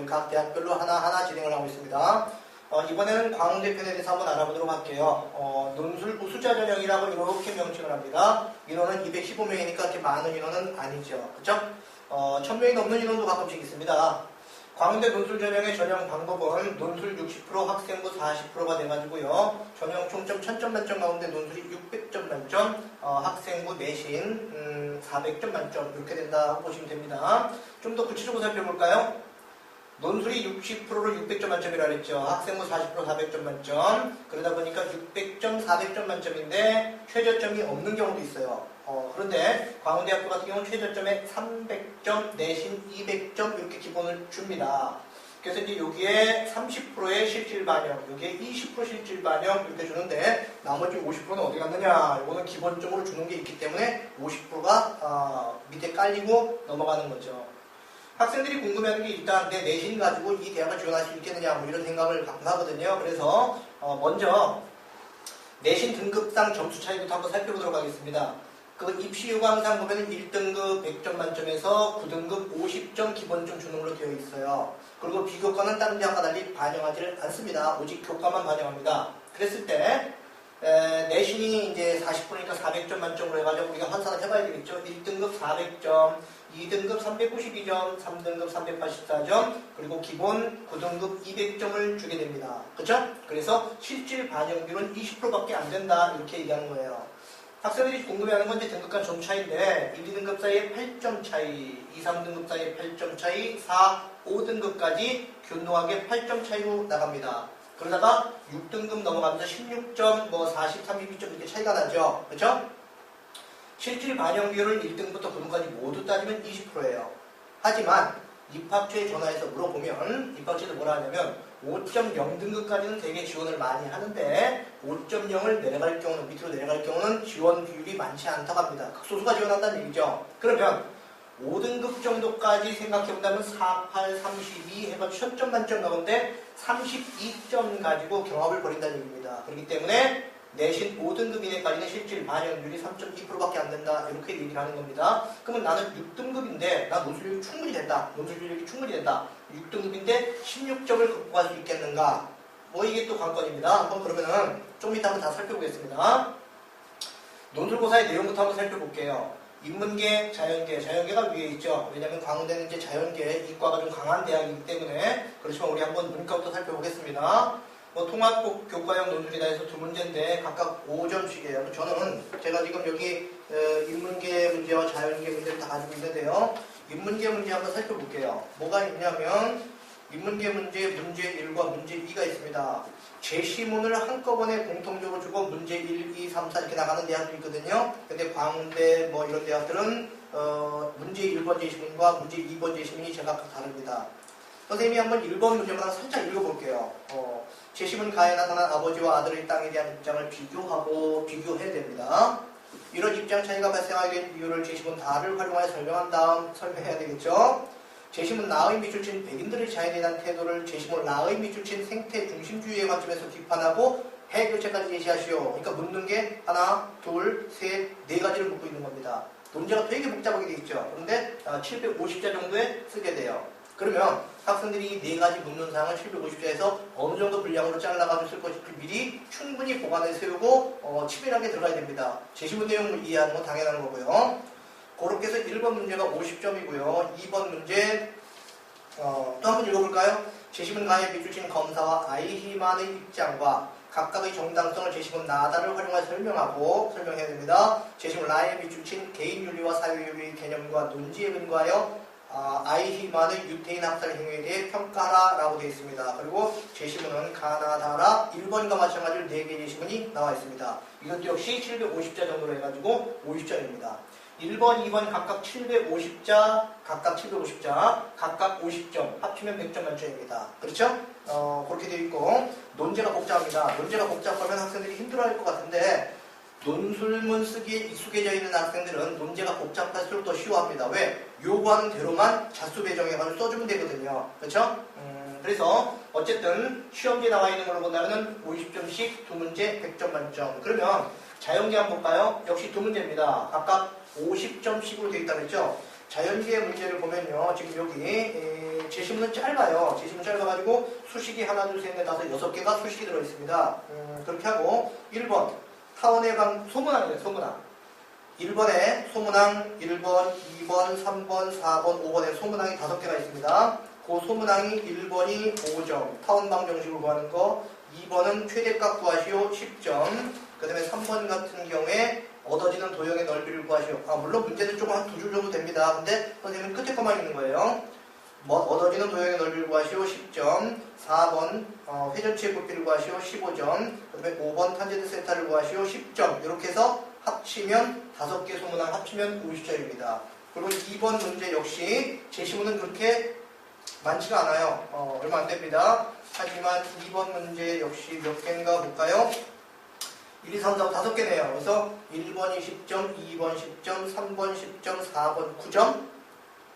각 대학별로 하나하나 진행을 하고 있습니다. 이번에는 광운대 편에 대해서 한번 알아보도록 할게요. 논술 우수자 전형이라고 이렇게 명칭을 합니다. 인원은 215명이니까 그렇게 많은 인원은 아니죠. 그쵸? 1000명이 넘는 인원도 가끔씩 있습니다. 광운대 논술 전형의 전형 방법은 논술 60%, 학생부 40%가 돼가지고요. 전형 총점 1000점 만점 가운데 논술이 600점 만점, 학생부 내신 400점 만점 이렇게 된다고 보시면 됩니다. 좀 더 구체적으로 살펴볼까요? 논술이 60%를 600점 만점이라 그랬죠. 학생부 40% 400점 만점. 그러다 보니까 600점, 400점 만점인데 최저점이 없는 경우도 있어요. 그런데 광운대학교 같은 경우는 최저점에 300점, 내신 200점 이렇게 기본을 줍니다. 그래서 이제 여기에 30%의 실질 반영, 여기에 20% 실질 반영 이렇게 주는데 나머지 50%는 어디 갔느냐? 이거는 기본적으로 주는 게 있기 때문에 50%가 밑에 깔리고 넘어가는 거죠. 학생들이 궁금해하는 게 일단 내 내신 가지고 이 대학을 지원할 수 있겠느냐 뭐 이런 생각을 가끔 하거든요. 그래서 먼저 내신 등급상 점수 차이부터 한번 살펴보도록 하겠습니다. 그 입시 요강상 보면 1등급 100점 만점에서 9등급 50점 기본점 주는 걸로 되어 있어요. 그리고 비교과는 다른 대학과 달리 반영하지를 않습니다. 오직 교과만 반영합니다. 그랬을 때 내신이 이제 40%니까 400점 만점으로 해가지고 우리가 환산을 해봐야 되겠죠. 1등급 400점, 2등급 392점, 3등급 384점, 그리고 기본 9등급 200점을 주게 됩니다. 그렇죠? 그래서 실질 반영률은 20%밖에 안 된다 이렇게 얘기하는 거예요. 학생들이 궁금해하는 건 이제 등급 간 점 차이인데 1, 2등급 사이에 8점 차이, 2, 3등급 사이에 8점 차이, 4, 5등급까지 균등하게 8점 차이로 나갑니다. 그러다가 6등급 넘어가면서 16점, 40, 32점 이렇게 차이가 나죠. 그렇죠? 실질 반영 비율을 1등부터 9등까지 모두 따지면 20%예요. 하지만 입학처에 전화해서 물어보면 입학처에서 뭐라 하냐면 5.0등급까지는 되게 지원을 많이 하는데 5.0을 내려갈 경우는 밑으로 내려갈 경우는 지원 비율이 많지 않다고 합니다. 극소수가 지원한다는 얘기죠. 그러면 5등급 정도까지 생각해본다면 4, 8, 32 해가 1000점 만점 가운데 32점 가지고 경합을 벌인다는 얘기입니다. 그렇기 때문에 내신 5등급 이내까지는 실질 반영률이 3.2%밖에 안 된다 이렇게 얘기를 하는 겁니다. 그러면 나는 6등급인데 나 논술력이 충분히 된다. 논술력이 충분히 된다. 6등급인데 16점을 극복할 수 있겠는가? 이게 또 관건입니다. 한번 그러면은 좀 이따 한번 다 살펴보겠습니다. 논술고사의 내용부터 한번 살펴볼게요. 인문계, 자연계가 위에 있죠. 왜냐하면 광운대는 이제 자연계, 이과가 좀 강한 대학이기 때문에. 그렇지만 우리 한번 문과부터 살펴보겠습니다. 통합 교과형 논술이다 해서 두 문제인데 각각 5점씩이에요. 저는 제가 지금 여기 인문계 문제와 자연계 문제를 다 가지고 있는데요. 인문계 문제 한번 살펴볼게요. 뭐가 있냐면 인문계 문제 1과 문제 2가 있습니다. 제시문을 한꺼번에 공통적으로 주고 문제 1, 2, 3, 4 이렇게 나가는 대학들이 있거든요. 근데 광운대 이런 대학들은 문제 1번 제시문과 문제 2번 제시문이 제각각 다릅니다. 선생님이 한번 1번 문제만 살짝 읽어볼게요. 제시문 가에 나타난 아버지와 아들의 땅에 대한 입장을 비교해야 됩니다. 이런 입장 차이가 발생하게 된 이유를 제시문 다를 활용하여 설명한 다음 설명해야 되겠죠. 제시문 나의 미술친 백인들의 자연에 대한 태도를 제시문 라의 미술친 생태 중심주의의 관점에서 비판하고 해결책까지 제시하시오. 그러니까 묻는 게 하나, 둘, 셋, 네 가지를 묻고 있는 겁니다. 논제가 되게 복잡하게 되어 있죠. 그런데 750자 정도에 쓰게 돼요. 그러면 학생들이 이 네 가지 묻는 사항을 750자에서 어느 정도 분량으로 잘라가지고 쓸 것인지 미리 충분히 보관해 세우고 치밀하게 들어가야 됩니다. 제시문 내용을 이해하는 건 당연한 거고요. 그렇게 해서 1번 문제가 50점이고요. 2번 문제 또 한번 읽어볼까요? 제시문 가에 비추신 검사와 아이히만의 입장과 각각의 정당성을 제시문 나다를 활용해 설명해야 됩니다. 제시문 라에 비추친 개인윤리와 사회윤리의 개념과 논지에 근거하여 아이히만의 유태인 학살 행위에 대해 평가하라라고 되어 있습니다. 그리고 제시문은 가나다라 1번과 마찬가지로 4개 제시문이 나와 있습니다. 이것도 역시 750자 정도로 해가지고 50점입니다. 1번, 2번 각각 750자, 각각 50점, 합치면 100점 만점입니다. 그렇죠? 그렇게 되어 있고, 논제가 복잡합니다. 논제가 복잡하면 학생들이 힘들어할 것 같은데, 논술문 쓰기에 익숙해져 있는 학생들은 문제가 복잡할수록 더 쉬워합니다. 왜? 요구하는 대로만 자수 배정해가지고 써주면 되거든요. 그렇죠? 그래서 어쨌든 시험지에 나와 있는 걸로 본다면 50점씩 두 문제 100점 만점. 그러면 자연계 한번 볼까요? 역시 두 문제입니다. 각각 50점씩으로 되어 있다고 했죠? 자연계의 문제를 보면요. 지금 여기 제시문은 짧아요. 제시문 짧아가지고 수식이 하나, 둘, 셋, 넷, 다섯, 6개가 수식이 들어있습니다. 그렇게 하고 1번 타원의 소문항이에요. 소문항. 1번에 소문항 1번, 2번, 3번, 4번, 5번에 소문항이 5개가 있습니다. 그 소문항이 1번이 5점, 타원방 정식으로 구하는 거. 2번은 최대값 구하시오 10점. 그 다음에 3번 같은 경우에 얻어지는 도형의 넓이를 구하시오. 물론 문제는 조금 한 2줄 정도 됩니다. 근데 선생님은 끝에 것만 있는 거예요. 얻어지는 도형의 넓이를 구하시오 10점. 4번 회전치의 부피를 구하시오 15점. 그 다음에 5번 탄젠트 세타를 구하시오 10점. 이렇게 해서 합치면 5개 소문항 합치면 50점입니다. 그리고 2번 문제 역시 제시문은 그렇게 많지가 않아요. 얼마 안 됩니다. 하지만 2번 문제 역시 몇 개인가 볼까요? 1, 2, 3, 4, 5개네요. 그래서 1번이 10점, 2번 10점, 3번 10점, 4번 9점,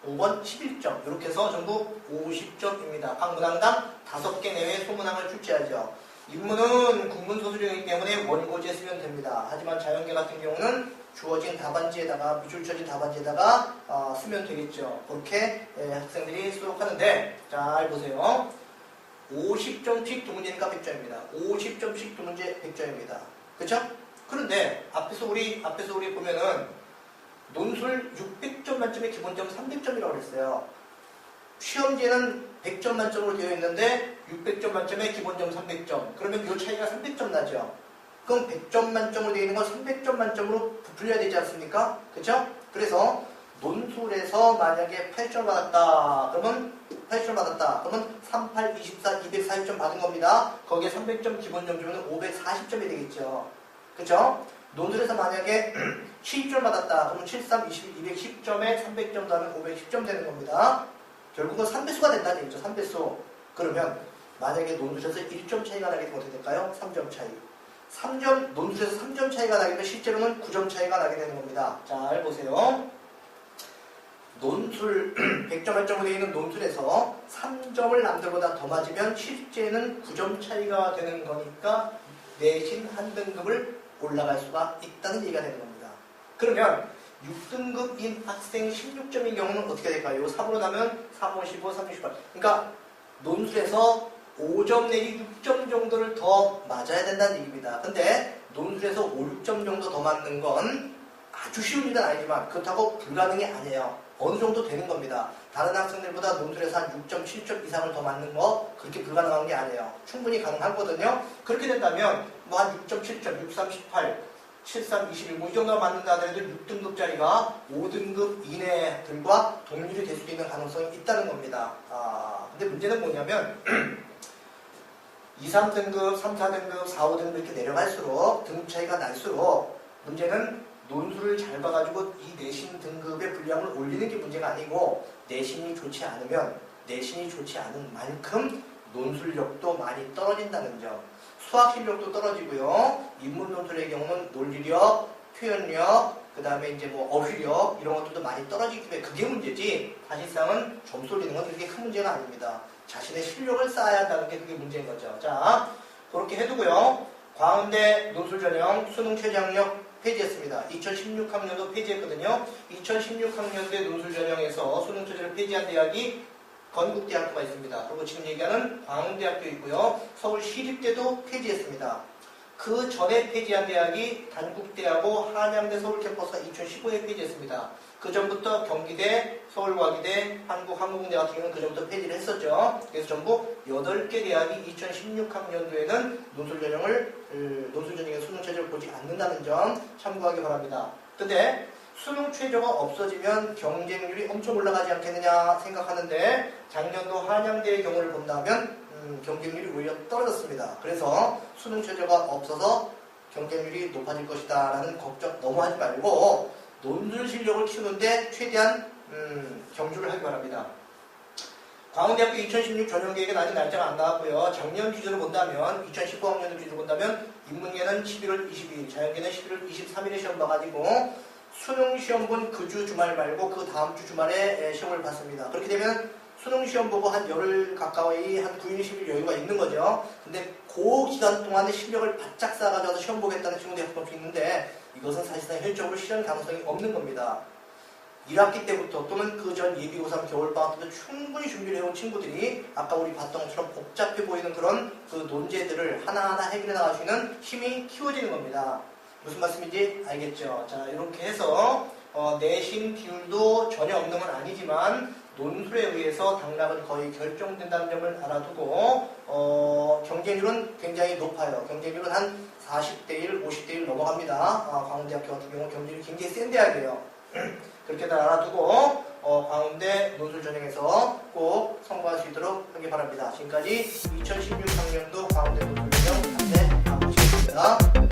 5번 11점. 이렇게 해서 전부 50점입니다. 각 문항당 5개 내외의 소문항을 출제하죠. 인문은 국문소수령이기 때문에 원고지에 쓰면 됩니다. 하지만 자연계 같은 경우는 주어진 답안지에다가 밑줄 쳐진 답안지에다가 쓰면 되겠죠. 그렇게 학생들이 수록하는데 잘 보세요. 50점씩 두 문제니까 100점입니다. 50점씩 두 문제 100점입니다. 그렇죠? 그런데 앞에서 우리 보면은 논술 600점 만점에 기본점 300점이라고 그랬어요. 시험지에는 100점 만점으로 되어 있는데 600점 만점에 기본점 300점. 그러면 이 차이가 300점 나죠. 그럼 100점 만점으로 되어 있는 걸 300점 만점으로 부풀려야 되지 않습니까? 그렇죠? 그래서 논술에서 만약에 8점 받았다. 그러면 38, 24, 240점 받은 겁니다. 거기에 300점 기본점 주면 540점이 되겠죠. 그렇죠? 논술에서 만약에 7점 받았다. 그러면 73, 21, 210점에 300점 더하면 510점 되는 겁니다. 결국은 3배수가 된다는 얘기죠. 3배수. 그러면 만약에 논술에서 1점 차이가 나게 되면 어떻게 될까요? 3점 차이. 논술에서 3점 차이가 나게 되면 실제로는 9점 차이가 나게 되는 겁니다. 잘 보세요. 논술 100점 만점으로 되어 있는 논술에서 3점을 남들보다 더 맞으면 실제는 9점 차이가 되는 거니까 내신 한 등급을 올라갈 수가 있다는 얘기가 되는 겁니다. 그러면 6등급인 학생 16점인 경우는 어떻게 될까요? 3으로 나면 3, 5, 15, 3, 18. 그러니까 논술에서 5점 내지 6점 정도를 더 맞아야 된다는 얘기입니다. 근데 논술에서 5, 6점 정도 더 맞는 건 아주 쉬운 일은 아니지만 그렇다고 불가능이 아니에요. 어느 정도 되는 겁니다. 다른 학생들보다 논술에서 한 6점, 7점 이상을 더 맞는 거 그렇게 불가능한 게 아니에요. 충분히 가능하거든요. 그렇게 된다면 뭐 한 6점, 7점, 6, 3, 18, 7, 3, 21, 뭐 이 정도가 맞는다 하더라도 6등급짜리가 5등급 이내들과 동률이 될 수도 있는 가능성이 있다는 겁니다. 근데 문제는 뭐냐면 2, 3등급, 3, 4등급, 4, 5등급 이렇게 내려갈수록 등급 차이가 날수록 문제는 논술을 잘 봐가지고 이 내신 등급의 분량을 올리는 게 문제가 아니고 내신이 좋지 않은 만큼 논술력도 많이 떨어진다는 점. 수학 실력도 떨어지고요. 인문 논술의 경우는 논리력, 표현력, 그 다음에 이제 뭐 어휘력 이런 것들도 많이 떨어지기 때문에 그게 문제지 사실상은 점수 올리는 건 그렇게 큰 문제가 아닙니다. 자신의 실력을 쌓아야 한다는 게 그게 문제인 거죠. 자, 그렇게 해두고요. 광운대 논술 전형 수능 최저학력 폐지했습니다. 2016학년도 폐지했거든요. 2016학년도에 논술 전형에서 수능 최저를 폐지한 대학이 건국대학교가 있습니다. 그리고 지금 얘기하는 광운대학교 있고요. 서울시립대도 폐지했습니다. 그 전에 폐지한 대학이 단국대하고 한양대 서울캠퍼스가 2015에 폐지했습니다. 그 전부터 경기대, 서울과기대, 한국항공대 같은 경우는 그 전부터 폐지를 했었죠. 그래서 전부 8개 대학이 2016학년도에는 논술 전형의 수능 최저를 보지 않는다는 점 참고하기 바랍니다. 근데 수능 최저가 없어지면 경쟁률이 엄청 올라가지 않겠느냐 생각하는데 작년도 한양대의 경우를 본다면 경쟁률이 오히려 떨어졌습니다. 그래서 수능 최저가 없어서 경쟁률이 높아질 것이다 라는 걱정 너무 하지 말고 논술 실력을 키우는데 최대한 경주를 하기 바랍니다. 광운대학교 2016 전형계획은 아직 날짜가 안 나왔고요. 작년 기준으로 본다면 2019학년도 기준으로 본다면 인문계는 11월 22일, 자연계는 11월 23일에 시험 봐가지고 수능 시험 본 그 주 주말 말고 그 다음 주 주말에 시험을 봤습니다. 그렇게 되면 수능 시험 보고 한 열흘 가까이 한 9일, 10일 여유가 있는 거죠. 근데 그 기간 동안에 실력을 바짝 쌓아가지고 시험 보겠다는 친구들이 가끔씩 있는데 이것은 사실상 현실적으로 실현 가능성이 없는 겁니다. 1학기 때부터 또는 그 전 예비 고3 겨울방학 때도 충분히 준비를 해온 친구들이 아까 우리 봤던 것처럼 복잡해 보이는 그런 그 논제들을 하나하나 해결해 나갈 수 있는 힘이 키워지는 겁니다. 무슨 말씀인지 알겠죠? 자, 이렇게 해서 내신 비율도 전혀 없는 건 아니지만 논술에 의해서 당락은 거의 결정된다는 점을 알아두고 경쟁률은 굉장히 높아요. 경쟁률은 한 40대 1, 50대 1 넘어갑니다. 광운대학교 같은 경우는 경쟁률이 굉장히 센 대학이에요. 그렇게 다 알아두고 광운대 논술 전형에서 꼭 성공할 수 있도록 하기 바랍니다. 지금까지 2016학년도 광운대 논술 전형 3대 강의였습니다.